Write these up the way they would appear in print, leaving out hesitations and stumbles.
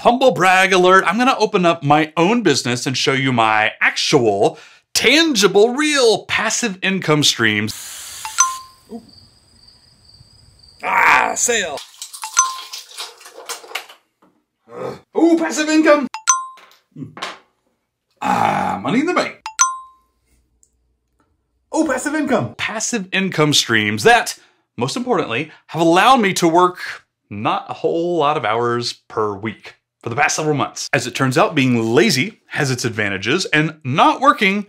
Humble brag alert, I'm gonna open up my own business and show you my actual, tangible, real passive income streams. Ooh. Ah, sale. Ooh, passive income. Ah, money in the bank. Oh, passive income. Passive income streams that, most importantly, have allowed me to work not a whole lot of hours per week for the past several months. As it turns out, being lazy has its advantages, and not working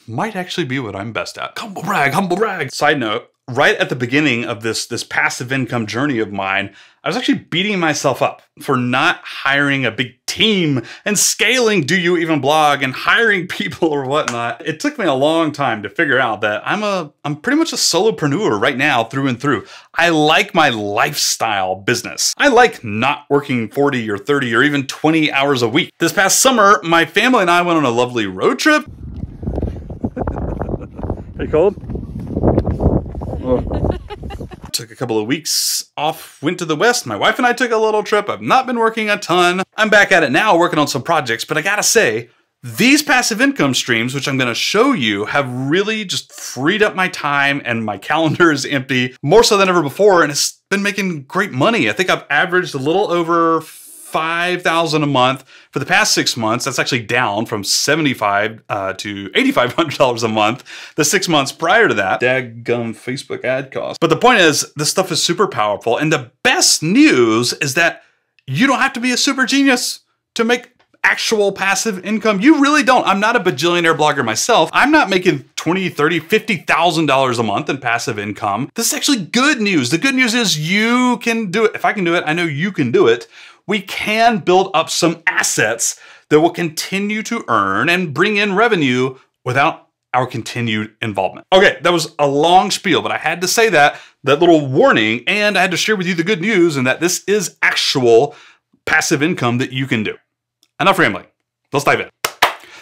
might actually be what I'm best at. Humble brag, humble brag. Side note, right at the beginning of this passive income journey of mine, I was actually beating myself up for not hiring a big team and scaling Do You Even Blog and hiring people or whatnot. It took me a long time to figure out that I'm pretty much a solopreneur right now through and through. I like my lifestyle business. I like not working 40 or 30 or even 20 hours a week. This past summer, my family and I went on a lovely road trip. Are you cold? Oh. Took a couple of weeks off, went to the West. My wife and I took a little trip. I've not been working a ton. I'm back at it now, working on some projects, but I gotta say, these passive income streams, which I'm gonna show you, have really just freed up my time, and my calendar is empty more so than ever before, and it's been making great money. I think I've averaged a little over $5,000 a month for the past 6 months. That's actually down from $7,500 to $8,500 a month the 6 months prior to that. Daggum Facebook ad cost. But the point is, this stuff is super powerful. And the best news is that you don't have to be a super genius to make actual passive income. You really don't. I'm not a bajillionaire blogger myself. I'm not making $20,000, $30,000, $50,000 a month in passive income. This is actually good news. The good news is you can do it. If I can do it, I know you can do it. We can build up some assets that will continue to earn and bring in revenue without our continued involvement. Okay, that was a long spiel, but I had to say that little warning, and I had to share with you the good news and that this is actual passive income that you can do. Enough rambling. Let's dive in.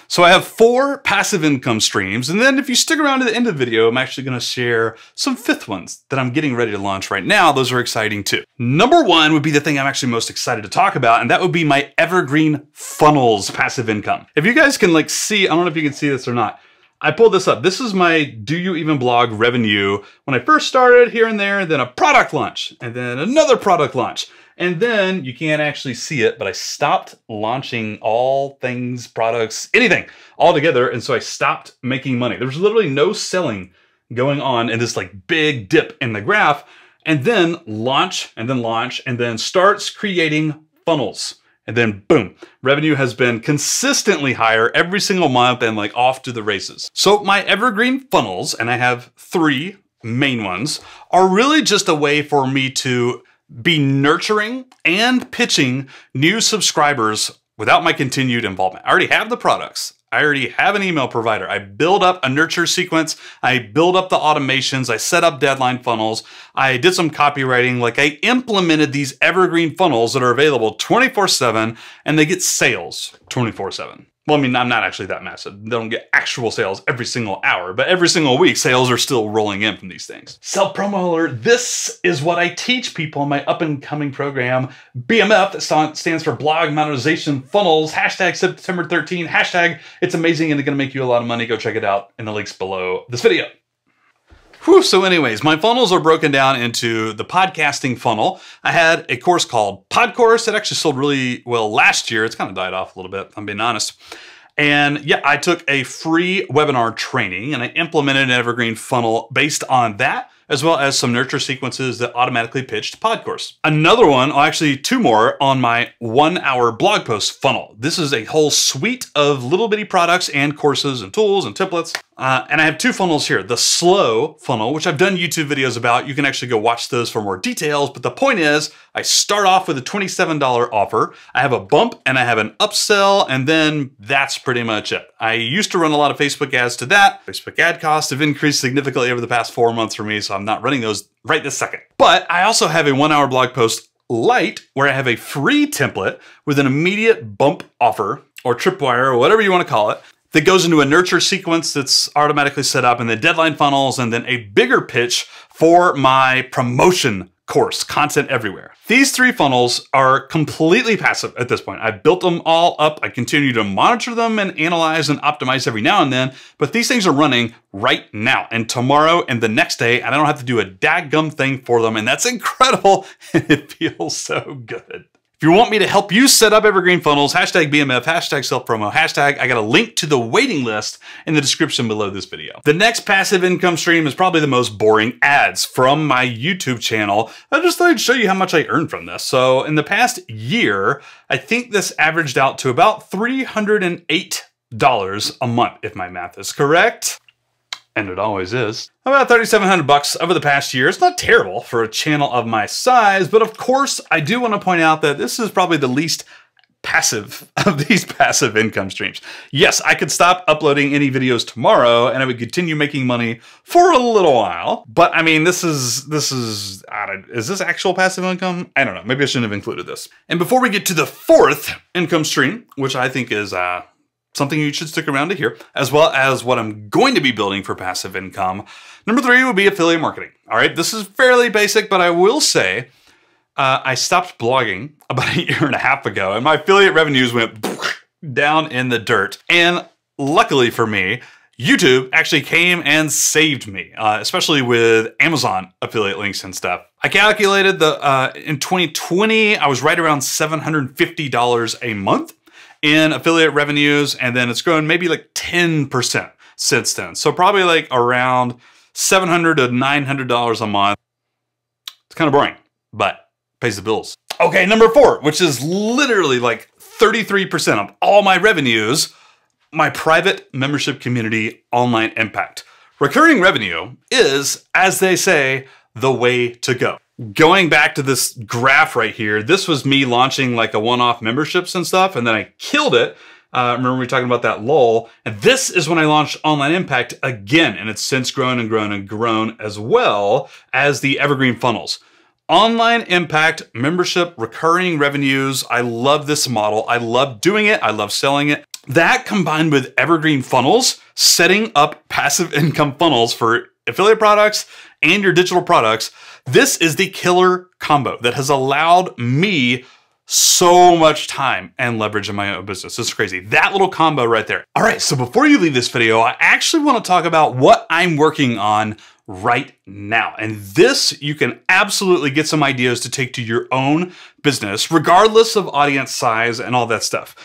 So I have 4 passive income streams, and then if you stick around to the end of the video, I'm actually gonna share some 5th ones that I'm getting ready to launch right now. Those are exciting too. Number 1 would be the thing I'm actually most excited to talk about, and that would be my Evergreen Funnels passive income. If you guys can like see, I don't know if you can see this or not, I pulled this up. This is my Do You Even Blog revenue when I first started, here and there, then a product launch, and then another product launch. And then, you can't actually see it, but I stopped launching all things, products, anything altogether. And so I stopped making money. There was literally no selling going on in this like big dip in the graph. And then launch, and then starts creating funnels. And then boom, revenue has been consistently higher every single month and like off to the races. So my Evergreen Funnels, and I have 3 main ones, are really just a way for me to be nurturing and pitching new subscribers without my continued involvement. I already have the products. I already have an email provider. I build up a nurture sequence. I build up the automations. I set up deadline funnels. I did some copywriting. Like I implemented these Evergreen Funnels that are available 24/7, and they get sales 24/7. Well, I mean, I'm not actually that massive. They don't get actual sales every single hour, but every single week, sales are still rolling in from these things. Self-promo alert, this is what I teach people in my up-and-coming program, BMF, that stands for Blog Monetization Funnels, hashtag September 13, hashtag it's amazing and it's gonna make you a lot of money. Go check it out in the links below this video. Whew, so anyways, my funnels are broken down into the podcasting funnel. I had a course called Pod Course that actually sold really well last year. It's kind of died off a little bit, if I'm being honest. And yeah, I took a free webinar training and I implemented an Evergreen Funnel based on that, as well as some nurture sequences that automatically pitched Pod Course. Another one, actually 2 more, on my 1-hour blog post funnel. This is a whole suite of little bitty products and courses and tools and templates. And I have 2 funnels here. The slow funnel, which I've done YouTube videos about. You can actually go watch those for more details. But the point is, I start off with a $27 offer. I have a bump and I have an upsell, and then that's pretty much it. I used to run a lot of Facebook ads to that. Facebook ad costs have increased significantly over the past 4 months for me, so I'm not running those right this second. But I also have a 1-hour blog post Lite, where I have a free template with an immediate bump offer, or tripwire, or whatever you want to call it, that goes into a nurture sequence that's automatically set up, and then deadline funnels, and then a bigger pitch for my promotion course, content everywhere. These 3 funnels are completely passive at this point. I've built them all up. I continue to monitor them and analyze and optimize every now and then, but these things are running right now and tomorrow and the next day, and I don't have to do a dadgum thing for them, and that's incredible, and it feels so good. If you want me to help you set up Evergreen Funnels, hashtag BMF, hashtag self-promo, hashtag, I got a link to the waiting list in the description below this video. The next passive income stream is probably the most boring, ads from my YouTube channel. I just thought I'd show you how much I earned from this. So in the past year, I think this averaged out to about $308 a month, if my math is correct. And it always is. About $3,700 over the past year. It's not terrible for a channel of my size, but of course, I do want to point out that this is probably the least passive of these passive income streams. Yes, I could stop uploading any videos tomorrow and I would continue making money for a little while. But I mean, is this actual passive income? I don't know. Maybe I shouldn't have included this. And before we get to the 4th income stream, which I think is something you should stick around to hear, as well as what I'm going to be building for passive income. Number 3 would be affiliate marketing. All right, this is fairly basic, but I will say I stopped blogging about 1.5 years ago, and my affiliate revenues went down in the dirt. And luckily for me, YouTube actually came and saved me, especially with Amazon affiliate links and stuff. I calculated in 2020, I was right around $750 a month in affiliate revenues, and then it's grown maybe like 10% since then. So probably like around $700 to $900 a month. It's kind of boring, but pays the bills. Okay, number 4, which is literally like 33% of all my revenues, my private membership community online impact. Recurring revenue is, as they say, the way to go. Going back to this graph right here, this was me launching like a one-off memberships and stuff, and then I killed it. Remember we were talking about that lull, and this is when I launched Online Impact again, and it's since grown and grown and grown, as well as the Evergreen Funnels. Online Impact, membership, recurring revenues. I love this model. I love doing it. I love selling it. That combined with Evergreen Funnels, setting up passive income funnels for affiliate products and your digital products, this is the killer combo that has allowed me so much time and leverage in my own business. It's crazy. That little combo right there. All right, so before you leave this video, I actually want to talk about what I'm working on right now. And this, you can absolutely get some ideas to take to your own business, regardless of audience size and all that stuff.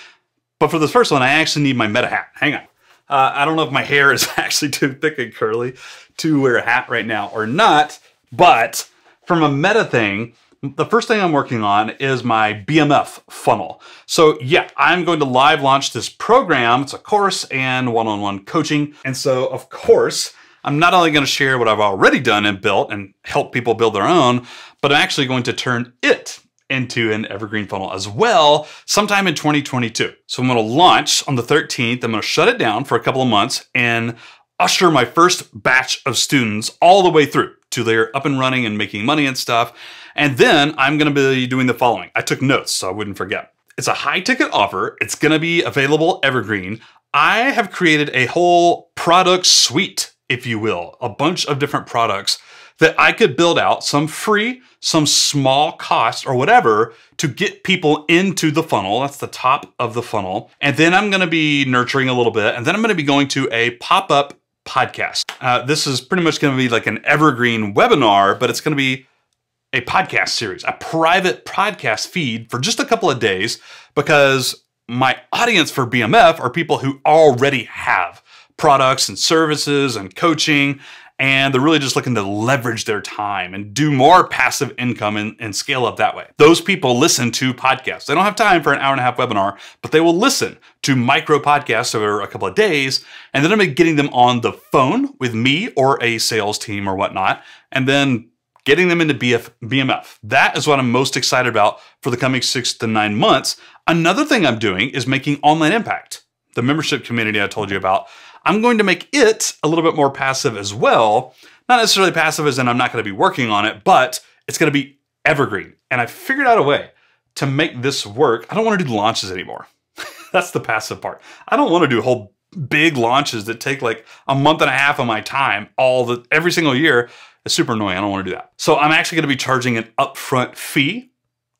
But for this first one, I actually need my meta hat. Hang on. I don't know if my hair is actually too thick and curly to wear a hat right now or not, but from a meta thing, the first thing I'm working on is my BMF funnel. So yeah, I'm going to live launch this program. It's a course and one-on-one coaching. And so of course, I'm not only going to share what I've already done and built and help people build their own, but I'm actually going to turn it into an Evergreen Funnel as well sometime in 2022. So I'm going to launch on the 13th. I'm going to shut it down for a couple of months and usher my first batch of students all the way through till they're up and running and making money and stuff. And then I'm going to be doing the following. I took notes so I wouldn't forget. It's a high ticket offer. It's going to be available evergreen. I have created a whole product suite, if you will, a bunch of different products that I could build out, some free, some small cost or whatever, to get people into the funnel. That's the top of the funnel. And then I'm going to be nurturing a little bit. And then I'm going to be going to a pop-up podcast. This is pretty much going to be like an evergreen webinar, but it's going to be a podcast series, a private podcast feed for just a couple of days, because my audience for BMF are people who already have products and services and coaching, and they're really just looking to leverage their time and do more passive income and scale up that way. Those people listen to podcasts. They don't have time for an hour-and-a-half webinar, but they will listen to micro podcasts over a couple of days, and then I'm getting them on the phone with me or a sales team or whatnot, and then getting them into BMF. That is what I'm most excited about for the coming 6 to 9 months. Another thing I'm doing is making Online Impact, the membership community I told you about. I'm going to make it a little bit more passive as well. Not necessarily passive as in I'm not going to be working on it, but it's going to be evergreen. And I figured out a way to make this work. I don't want to do launches anymore. That's the passive part. I don't want to do whole big launches that take like a month and a half of my time every single year. It's super annoying. I don't want to do that. So I'm actually going to be charging an upfront fee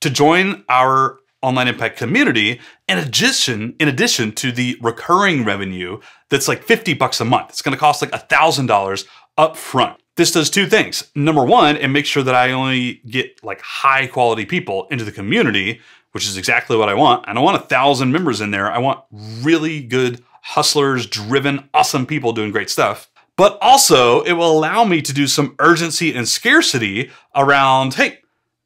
to join our online impact community in addition to the recurring revenue that's like $50 a month. It's going to cost like $1,000 upfront. This does two things. Number one, it makes sure that I only get like high quality people into the community, which is exactly what I want. I don't want 1,000 members in there. I want really good hustlers, driven, awesome people doing great stuff. But also it will allow me to do some urgency and scarcity around, hey,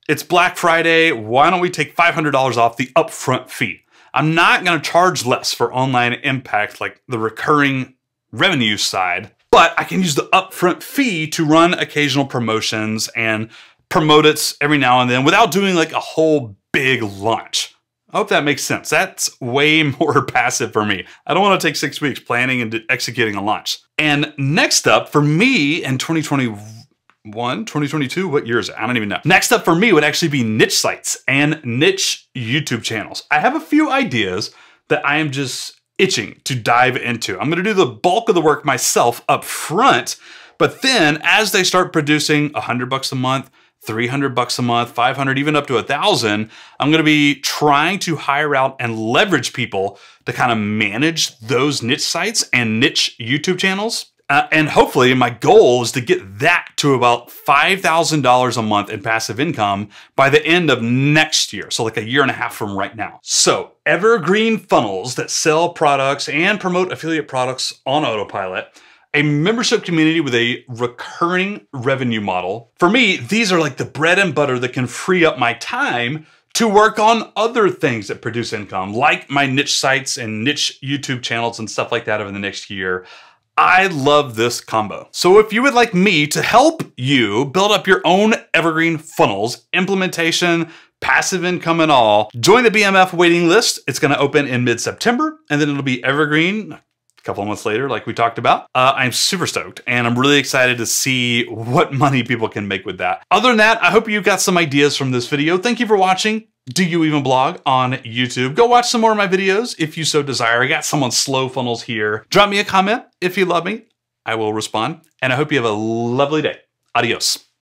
it's Black Friday. Why don't we take $500 off the upfront fee? I'm not going to charge less for online impact, like the recurring revenue side, but I can use the upfront fee to run occasional promotions and promote it every now and then without doing like a whole big launch. I hope that makes sense. That's way more passive for me. I don't want to take 6 weeks planning and executing a launch. And next up for me in 2022, what year is it? I don't even know. Next up for me would actually be niche sites and niche YouTube channels. I have a few ideas that I am just itching to dive into. I'm going to do the bulk of the work myself up front, but then as they start producing $100 a month, $300 a month, 500, even up to 1,000, I'm going to be trying to hire out and leverage people to kind of manage those niche sites and niche YouTube channels. And hopefully my goal is to get that to about $5,000 a month in passive income by the end of next year. So like a year and a half from right now. So Evergreen Funnels that sell products and promote affiliate products on autopilot, a membership community with a recurring revenue model. For me, these are like the bread and butter that can free up my time to work on other things that produce income, like my niche sites and niche YouTube channels and stuff like that over the next year. I love this combo. So if you would like me to help you build up your own Evergreen Funnels, implementation, passive income and all, join the BMF waiting list. It's gonna open in mid-September, and then it'll be Evergreen a couple of months later, like we talked about. I'm super stoked, and I'm really excited to see what money people can make with that. Other than that, I hope you got some ideas from this video. Thank you for watching. Do You Even Blog on YouTube? Go watch some more of my videos if you so desire. I got some on slow funnels here. Drop me a comment if you love me. I will respond. And I hope you have a lovely day. Adios.